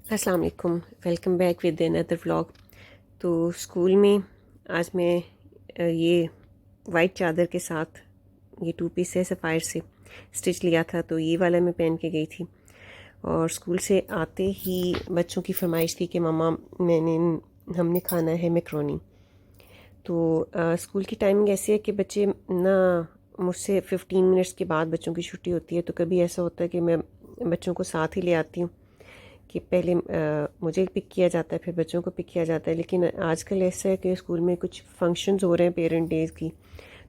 अस्सलाम वालेकुम, welcome back with another vlog. तो स्कूल में आज मैं ये वाइट चादर के साथ ये टू पीस है सफ़ायर से स्टिच लिया था, तो ये वाला मैं पहन के गई थी। और स्कूल से आते ही बच्चों की फरमाइश थी कि मम्मा हमने खाना है मैक्रोनी। तो स्कूल की टाइमिंग ऐसी है कि बच्चे ना मुझसे 15 मिनट्स के बाद बच्चों की छुट्टी होती है, तो कभी ऐसा होता है कि मैं बच्चों को साथ ही ले आती हूँ कि पहले मुझे पिक किया जाता है फिर बच्चों को पिक किया जाता है। लेकिन आजकल ऐसा है कि स्कूल में कुछ फंक्शंस हो रहे हैं पेरेंट डेज़ की,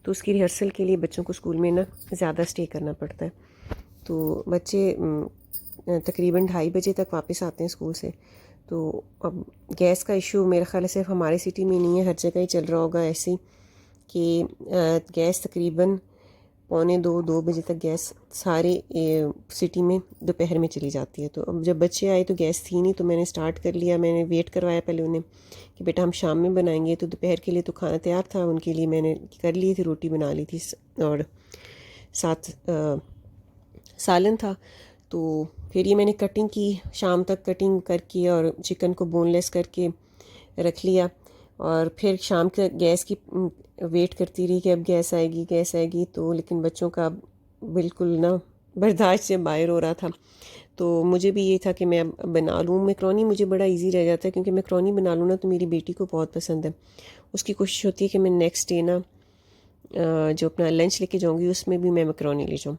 तो उसकी रिहर्सल के लिए बच्चों को स्कूल में ना ज़्यादा स्टे करना पड़ता है। तो बच्चे तकरीबन 2:30 बजे तक वापस आते हैं स्कूल से। तो अब गैस का इशू मेरे ख़्याल से सिर्फ हमारे सिटी में नहीं है, हर जगह ही चल रहा होगा ऐसे ही कि गैस तकरीबन 1:45-2 बजे तक गैस सारे सिटी में दोपहर में चली जाती है। तो अब जब बच्चे आए तो गैस थी नहीं, तो मैंने स्टार्ट कर लिया। मैंने वेट करवाया पहले उन्हें कि बेटा हम शाम में बनाएंगे, तो दोपहर के लिए तो खाना तैयार था उनके लिए, मैंने कर ली थी, रोटी बना ली थी और साथ सालन था। तो फिर ये मैंने कटिंग की, शाम तक कटिंग करके और चिकन को बोनलेस करके रख लिया। और फिर शाम के गैस की वेट करती रही कि अब गैस आएगी गैस आएगी। तो लेकिन बच्चों का बिल्कुल ना बर्दाश्त से बाहर हो रहा था। तो मुझे भी ये था कि मैं अब बना लूँ मैक्रोनी। मुझे बड़ा इजी रह जाता है क्योंकि मैक्रोनी बना लूँ ना तो मेरी बेटी को बहुत पसंद है। उसकी कोशिश होती है कि मैं नेक्स्ट डे ना जो अपना लंच लेके जाऊँगी उसमें भी मैं मैक्रोनी ले जाऊँ।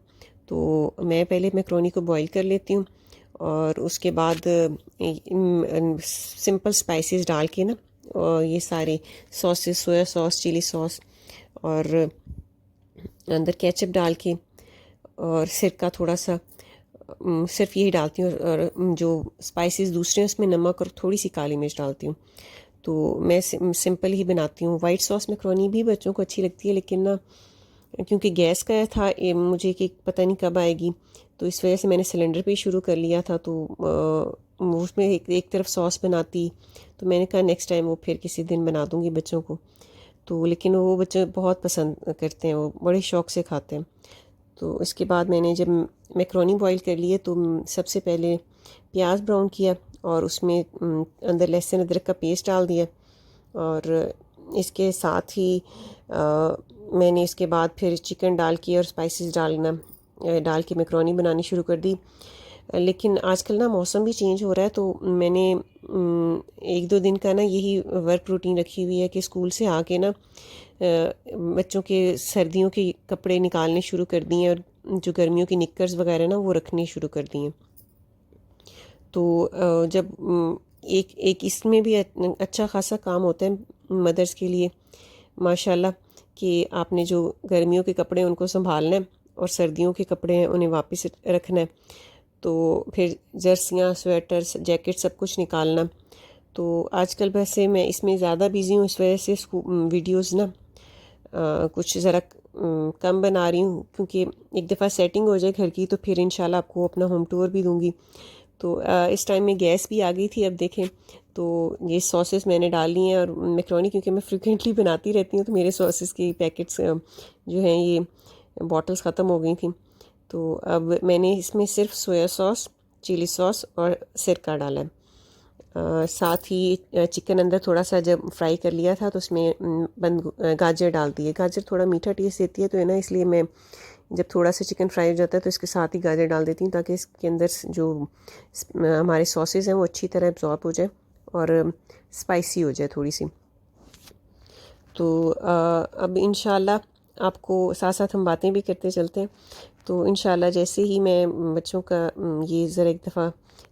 तो मैं पहले मैक्रोनी को बॉईल कर लेती हूँ और उसके बाद सिंपल स्पाइसेस डाल के ना, और ये सारे sauces, soya sauce, chilli sauce और अंदर केचप डाल के और सिरका थोड़ा सा, सिर्फ यही डालती हूँ। और जो स्पाइसेस दूसरे हैं उसमें नमक और थोड़ी सी काली मिर्च डालती हूँ। तो मैं सिंपल ही बनाती हूँ। वाइट सॉस मैक्रोनी भी बच्चों को अच्छी लगती है, लेकिन ना क्योंकि गैस का था मुझे कि पता नहीं कब आएगी, तो इस वजह से मैंने सिलेंडर पे ही शुरू कर लिया था। तो उसमें एक तरफ सॉस बनाती, तो मैंने कहा नेक्स्ट टाइम वो फिर किसी दिन बना दूँगी बच्चों को। तो लेकिन वो बच्चे बहुत पसंद करते हैं, वो बड़े शौक़ से खाते हैं। तो इसके बाद मैंने जब मैक्रोनी बॉईल कर लिए तो सबसे पहले प्याज ब्राउन किया और उसमें अंदर लहसुन अदरक का पेस्ट डाल दिया। और इसके साथ ही मैंने इसके बाद फिर चिकन डाल के और स्पाइसेस डाल के मैक्रोनी बनानी शुरू कर दी। लेकिन आजकल ना मौसम भी चेंज हो रहा है, तो मैंने 1-2 दिन का ना यही वर्क रूटीन रखी हुई है कि स्कूल से आके ना बच्चों के सर्दियों के कपड़े निकालने शुरू कर दिए और जो गर्मियों की निक्कर्स वगैरह ना वो रखने शुरू कर दिए। तो जब एक एक इसमें भी अच्छा खासा काम होता है मदर्स के लिए माशाल्लाह, कि आपने जो गर्मियों के कपड़े हैं उनको संभालना है और सर्दियों के कपड़े हैं उन्हें वापस रखना है। तो फिर जर्सियाँ, स्वेटर्स, जैकेट सब कुछ निकालना। तो आजकल वैसे मैं इसमें ज़्यादा बिज़ी हूँ, इस वजह से वीडियोज़ ना कुछ ज़रा कम बना रही हूँ, क्योंकि एक दफ़ा सेटिंग हो जाए घर की तो फिर इंशाल्लाह आपको अपना होम टूर भी दूँगी। तो इस टाइम में गैस भी आ गई थी। अब देखें तो ये सॉसेस मैंने डाल ली हैं और मैक्रोनी क्योंकि मैं फ्रिक्वेंटली बनाती रहती हूँ, तो मेरे सॉसेस की पैकेट्स जो हैं ये बॉटल्स ख़त्म हो गई थी। तो अब मैंने इसमें सिर्फ सोया सॉस, चिली सॉस और सिरका डाला है। साथ ही चिकन अंदर थोड़ा सा जब फ्राई कर लिया था तो उसमें गाजर डाल दिए। गाजर थोड़ा मीठा टेस्ट देती है, तो है ना, इसलिए मैं जब थोड़ा सा चिकन फ्राई हो जाता है तो इसके साथ ही गाजर डाल देती हूँ, ताकि इसके अंदर जो हमारे सॉसेज हैं वो अच्छी तरह एब्जॉर्ब हो जाए और स्पाइसी हो जाए थोड़ी सी। तो अब इंशाल्लाह आपको साथ साथ हम बातें भी करते चलते हैं। तो इंशाल्लाह जैसे ही मैं बच्चों का ये ज़रा एक दफ़ा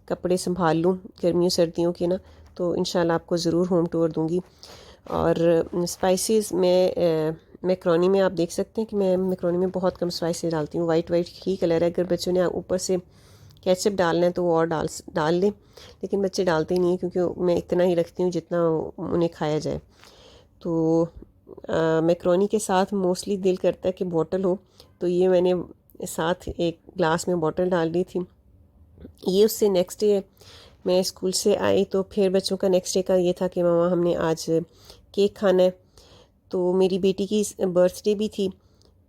कपड़े संभाल लूँ गर्मियों सर्दियों के ना, तो इंशाल्लाह आपको ज़रूर होम टूर दूँगी। और स्पाइसेस में मैक्रोनी में आप देख सकते हैं कि मैं मैक्रोनी में बहुत कम स्पाइसेस डालती हूँ। वाइट वाइट ही कलर है, अगर बच्चों ने ऊपर से केचप डालना है तो वो और डाल लें, लेकिन बच्चे डालते ही नहीं है क्योंकि मैं इतना ही रखती हूँ जितना उन्हें खाया जाए। तो मैक्रोनी के साथ मोस्टली दिल करता है कि बॉटल हो, तो ये मैंने साथ एक ग्लास में बॉटल डाल दी थी। ये उससे नेक्स्ट डे मैं स्कूल से आई तो फिर बच्चों का नेक्स्ट डे का ये था कि मामा हमने आज केक खाना है। तो मेरी बेटी की बर्थडे भी थी,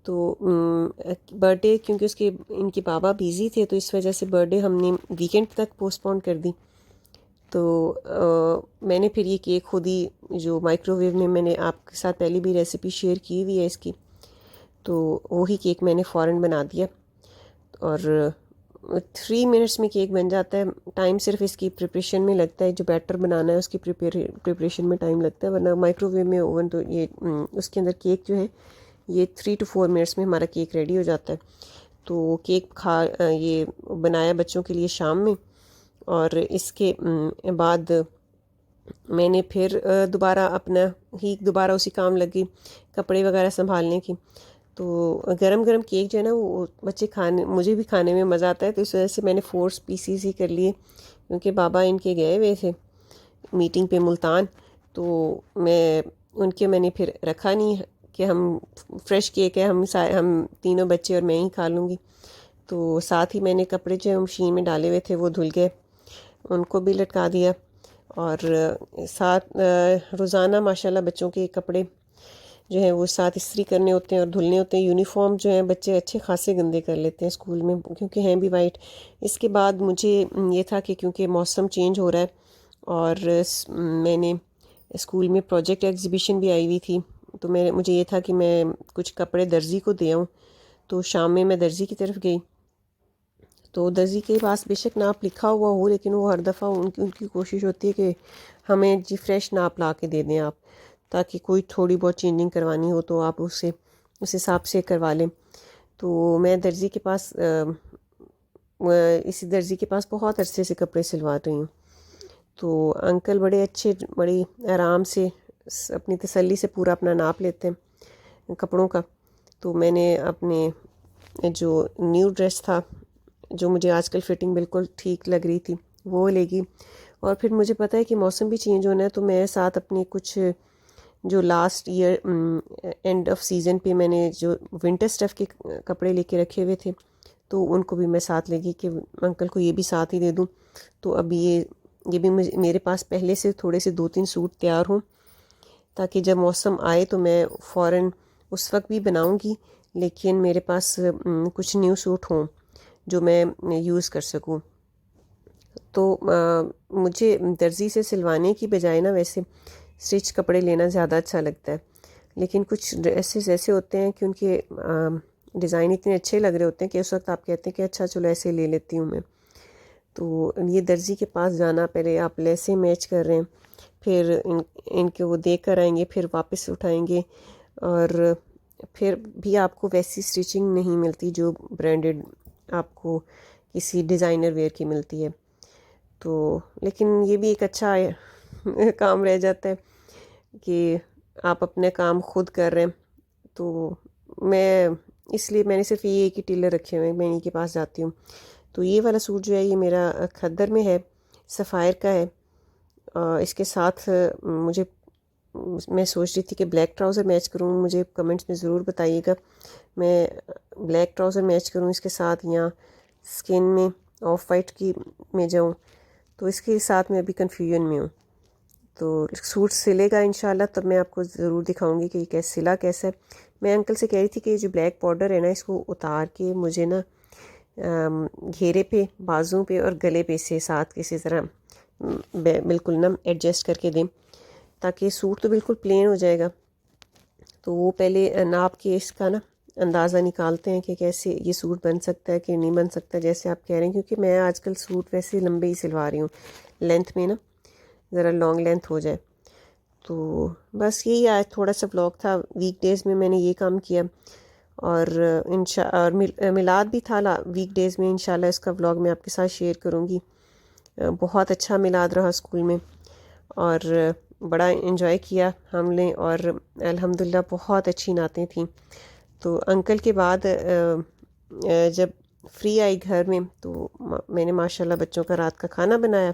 तो बर्थडे क्योंकि उसके इनके बाबा बिज़ी थे तो इस वजह से बर्थडे हमने वीकेंड तक पोस्टपोन कर दी। तो मैंने फिर ये केक खुद ही जो माइक्रोवेव में, मैंने आपके साथ पहले भी रेसिपी शेयर की हुई है इसकी, तो वही केक मैंने फ़ौरन बना दिया और 3 मिनट्स में केक बन जाता है। टाइम सिर्फ इसकी प्रिपरेशन में लगता है, जो बैटर बनाना है उसकी प्रिपरेशन में टाइम लगता है, वरना माइक्रोवेव में ओवन तो ये उसके अंदर केक जो है ये 3 to 4 मिनट्स में हमारा केक रेडी हो जाता है। तो केक ये बनाया बच्चों के लिए शाम में, और इसके बाद मैंने फिर दोबारा उसी काम लगी, कपड़े वगैरह संभालने की। तो गरम गरम केक जो है ना वो बच्चे खाने, मुझे भी खाने में मज़ा आता है, तो इस वजह से मैंने 4 पीसीस ही कर लिए, क्योंकि बाबा इनके गए हुए थे मीटिंग पे मुल्तान। तो मैंने फिर रखा नहीं कि हम फ्रेश केक है, हम तीनों बच्चे और मैं ही खा लूँगी। तो साथ ही मैंने कपड़े जो मशीन में डाले हुए थे वो धुल गए, उनको भी लटका दिया। और साथ रोज़ाना माशाल्लाह बच्चों के कपड़े जो है वो साथ इस्त्री करने होते हैं और धुलने होते हैं। यूनिफॉर्म जो है बच्चे अच्छे खासे गंदे कर लेते हैं स्कूल में, क्योंकि हैं भी वाइट। इसके बाद मुझे ये था कि क्योंकि मौसम चेंज हो रहा है और मैंने स्कूल में प्रोजेक्ट एग्जीबिशन भी आई हुई थी, तो मुझे ये था कि मैं कुछ कपड़े दर्जी को दे आऊँ। तो शाम में मैं दर्जी की तरफ गई, तो दर्जी के पास बेशक नाप लिखा हुआ हो, लेकिन वो हर दफ़ा उनकी कोशिश होती है कि हमें जी फ्रेश नाप ला के दे दें आप, ताकि कोई थोड़ी बहुत चेंजिंग करवानी हो तो आप उस हिसाब से करवा लें। तो मैं दर्जी के पास इसी दर्जी के पास बहुत अरसे से कपड़े सिलवा रही हूँ। तो अंकल बड़े अच्छे, बड़ी आराम से अपनी तसल्ली से पूरा अपना नाप लेते हैं कपड़ों का। तो मैंने अपने जो न्यू ड्रेस था, जो मुझे आजकल फिटिंग बिल्कुल ठीक लग रही थी, वो लेगी। और फिर मुझे पता है कि मौसम भी चेंज होना है, तो मैं साथ अपने कुछ जो last year end of season पे मैंने जो विंटर स्टफ़ के कपड़े लेके रखे हुए थे, तो उनको भी मैं साथ लेगी कि अंकल को ये भी साथ ही दे दूँ। तो अब ये भी मेरे पास पहले से थोड़े से 2-3 सूट तैयार हों, ताकि जब मौसम आए तो मैं फ़ौरन उस वक्त भी बनाऊंगी, लेकिन मेरे पास कुछ न्यू सूट हों जो मैं यूज़ कर सकूं। तो मुझे दर्जी से सिलवाने की बजाय ना वैसे स्टिच कपड़े लेना ज़्यादा अच्छा लगता है। लेकिन कुछ ड्रेसेस ऐसे होते हैं कि उनके डिज़ाइन इतने अच्छे लग रहे होते हैं कि उस वक्त आप कहते हैं कि अच्छा चलो ऐसे ले लेती हूँ मैं। तो ये दर्जी के पास जाना, पहले आप लेसे मैच कर रहे हैं, फिर इनके वो देख कर आएंगे, फिर वापस उठाएंगे, और फिर भी आपको वैसी स्टिचिंग नहीं मिलती जो ब्रांडेड आपको किसी डिज़ाइनर वेयर की मिलती है। तो लेकिन ये भी एक अच्छा काम रह जाता है कि आप अपने काम खुद कर रहे हैं। तो मैंने सिर्फ ये एक ही टेलर रखे हुए हैं, मैं इन्हीं के पास जाती हूँ। तो ये वाला सूट जो है ये मेरा खद्दर में है, सफ़ायर का है। इसके साथ मैं सोच रही थी कि ब्लैक ट्राउज़र मैच करूँ, मुझे कमेंट्स में ज़रूर बताइएगा। मैं ब्लैक ट्राउज़र मैच करूँ इसके साथ, या स्किन में ऑफ वाइट की में जाऊँ, तो इसके साथ मैं अभी कन्फ्यूजन में हूँ। तो सूट सिलेगा इंशाल्लाह तब मैं आपको ज़रूर दिखाऊंगी कि कैसे सिला कैसा है। मैं अंकल से कह रही थी कि जो ब्लैक पाउडर है ना, इसको उतार के मुझे ना घेरे पे, बाजू पे और गले पे से साथ किसी तरह बिल्कुल ना एडजस्ट करके दें, ताकि सूट तो बिल्कुल प्लेन हो जाएगा। तो वो पहले नाप के इसका ना अंदाज़ा निकालते हैं कि कैसे ये सूट बन सकता है कि नहीं बन सकता, जैसे आप कह रहे हैं। क्योंकि मैं आजकल सूट वैसे लंबे ही सिलवा रही हूँ, लेंथ में ना ज़रा लॉन्ग लेंथ हो जाए। तो बस यही आज थोड़ा सा व्लॉग था, वीकडेज़ में मैंने ये काम किया। और मिलाद भी था वीकडेज़ में, इंशाल्लाह इसका व्लॉग मैं आपके साथ शेयर करूँगी। बहुत अच्छा मिलाद रहा स्कूल में, और बड़ा इन्जॉय किया हमने, और अल्हम्दुलिल्लाह बहुत अच्छी नातें थीं। तो अंकल के बाद जब फ्री आई घर में, तो मैंने माशाल्लाह बच्चों का रात का खाना बनाया।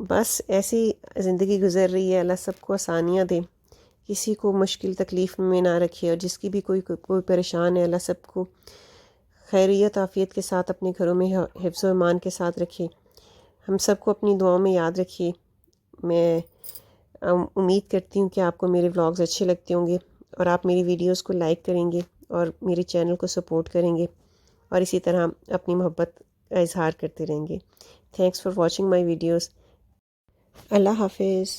बस ऐसी ज़िंदगी गुज़र रही है। अल्लाह सबको आसानियाँ दे, किसी को मुश्किल तकलीफ़ में ना रखे, और जिसकी भी कोई परेशान है अल्लाह सबको खैरियत आफ़ियत के साथ अपने घरों में हिफ्ज़ व ईमान के साथ रखे। हम सबको अपनी दुआओं में याद रखिए। मैं उम्मीद करती हूँ कि आपको मेरे व्लॉग्स अच्छे लगते होंगे, और आप मेरी वीडियोस को लाइक करेंगे और मेरे चैनल को सपोर्ट करेंगे, और इसी तरह अपनी मोहब्बत का इजहार करते रहेंगे। Thanks for watching my videos. अल्लाह हाफिज़।